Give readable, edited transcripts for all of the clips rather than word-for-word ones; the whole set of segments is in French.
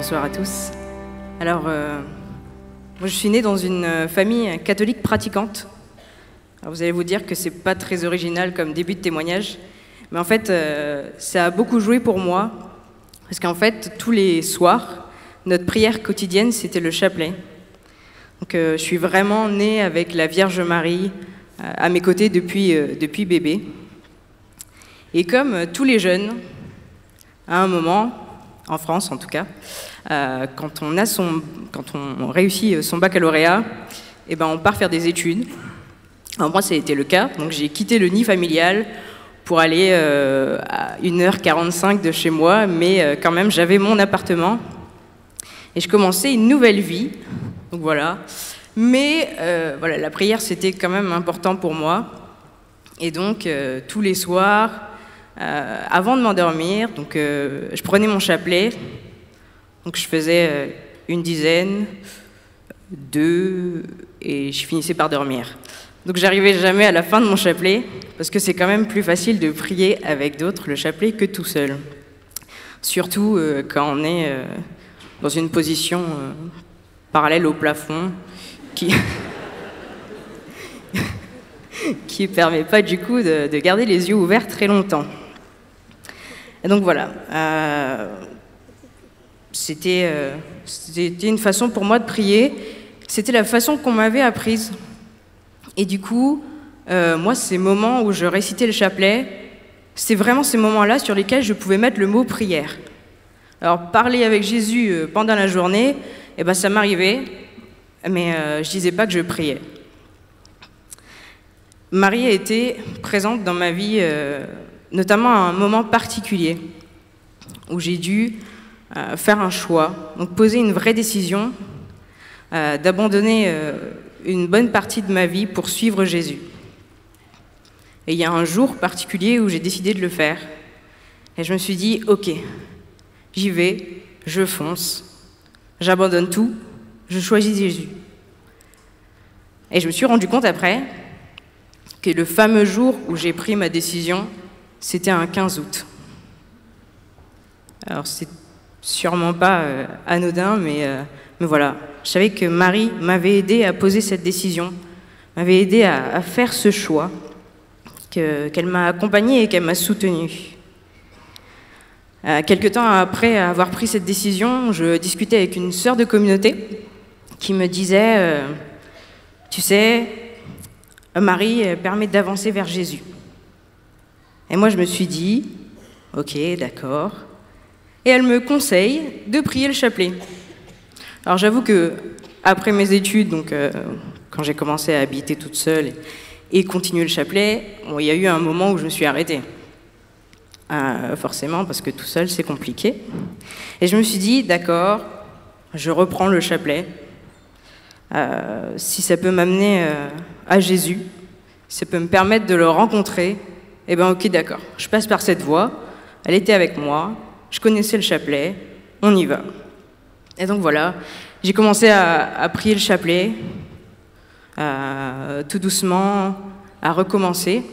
Bonsoir à tous. Alors, moi je suis née dans une famille catholique pratiquante. Alors, vous allez vous dire que c'est pas très original comme début de témoignage, mais en fait, ça a beaucoup joué pour moi, parce qu'en fait, tous les soirs, notre prière quotidienne, c'était le chapelet. Donc, je suis vraiment née avec la Vierge Marie à mes côtés depuis bébé. Et comme tous les jeunes, à un moment, en France en tout cas, quand on réussit son baccalauréat, eh ben on part faire des études. Alors moi, ça a été le cas, donc j'ai quitté le nid familial pour aller à 1h45 de chez moi, mais quand même, j'avais mon appartement et je commençais une nouvelle vie, donc voilà. Mais voilà, la prière, c'était quand même important pour moi. Et donc, tous les soirs, avant de m'endormir, donc je prenais mon chapelet, donc je faisais une dizaine, 2, et je finissais par dormir. Donc j'arrivais jamais à la fin de mon chapelet, parce que c'est quand même plus facile de prier avec d'autres le chapelet que tout seul. Surtout quand on est dans une position parallèle au plafond, qui permet pas du coup de garder les yeux ouverts très longtemps. Et donc voilà, c'était une façon pour moi de prier, c'était la façon qu'on m'avait apprise. Et du coup, moi, ces moments où je récitais le chapelet, c'est vraiment ces moments-là sur lesquels je pouvais mettre le mot prière. Alors, parler avec Jésus pendant la journée, eh ben, ça m'arrivait, mais je disais pas que je priais. Marie a été présente dans ma vie, notamment à un moment particulier, où j'ai dû faire un choix, donc poser une vraie décision, d'abandonner une bonne partie de ma vie pour suivre Jésus. Et il y a un jour particulier où j'ai décidé de le faire, et je me suis dit, ok, j'y vais, je fonce, j'abandonne tout, je choisis Jésus. Et je me suis rendu compte après que le fameux jour où j'ai pris ma décision, c'était un 15 août. Alors, c'est sûrement pas anodin, mais voilà. Je savais que Marie m'avait aidé à poser cette décision, m'avait aidé à faire ce choix, qu'elle m'a accompagnée et qu'elle m'a soutenue. Quelque temps après avoir pris cette décision, je discutais avec une sœur de communauté qui me disait tu sais, Marie permet d'avancer vers Jésus. Et moi, je me suis dit, ok, d'accord. Et elle me conseille de prier le chapelet. Alors, j'avoue que après mes études, donc quand j'ai commencé à habiter toute seule et continuer le chapelet, bon, il y a eu un moment où je me suis arrêtée. Forcément, parce que tout seul, c'est compliqué. Et je me suis dit, d'accord, je reprends le chapelet. Si ça peut m'amener à Jésus, si ça peut me permettre de le rencontrer, eh bien ok, d'accord, je passe par cette voie, elle était avec moi, je connaissais le chapelet, on y va. Et donc voilà, j'ai commencé à prier le chapelet, tout doucement, à recommencer.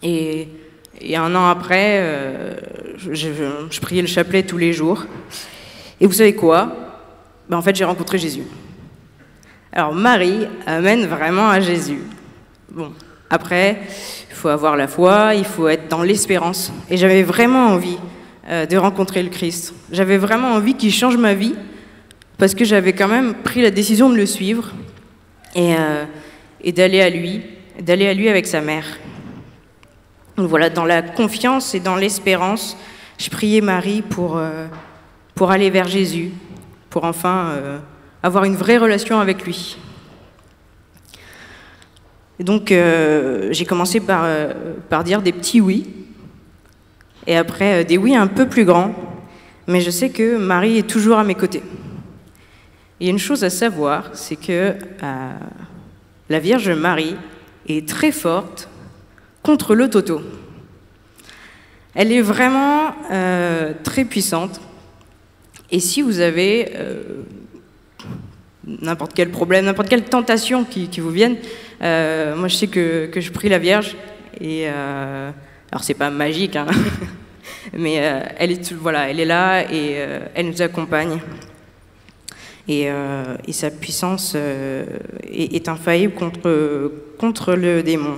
Et un an après, je priais le chapelet tous les jours. Et vous savez quoi? Ben, en fait, j'ai rencontré Jésus. Alors Marie amène vraiment à Jésus. Bon, après, il faut avoir la foi, il faut être dans l'espérance. Et j'avais vraiment envie de rencontrer le Christ. J'avais vraiment envie qu'il change ma vie, parce que j'avais quand même pris la décision de le suivre et d'aller à lui avec sa mère. Donc voilà, dans la confiance et dans l'espérance, je priais Marie pour aller vers Jésus, pour enfin avoir une vraie relation avec lui. Et donc, j'ai commencé par dire des petits oui, et après des oui un peu plus grands, mais je sais que Marie est toujours à mes côtés. Il y a une chose à savoir, c'est que la Vierge Marie est très forte contre le toto. Elle est vraiment très puissante, et si vous avez n'importe quel problème, n'importe quelle tentation qui vous vienne, moi je sais que je prie la Vierge, et alors c'est pas magique, hein, Mais voilà, elle est là et elle nous accompagne. Et sa puissance est infaillible contre le démon.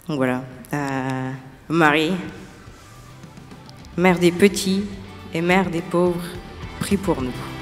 Donc voilà, Marie, mère des petits et mère des pauvres, prie pour nous.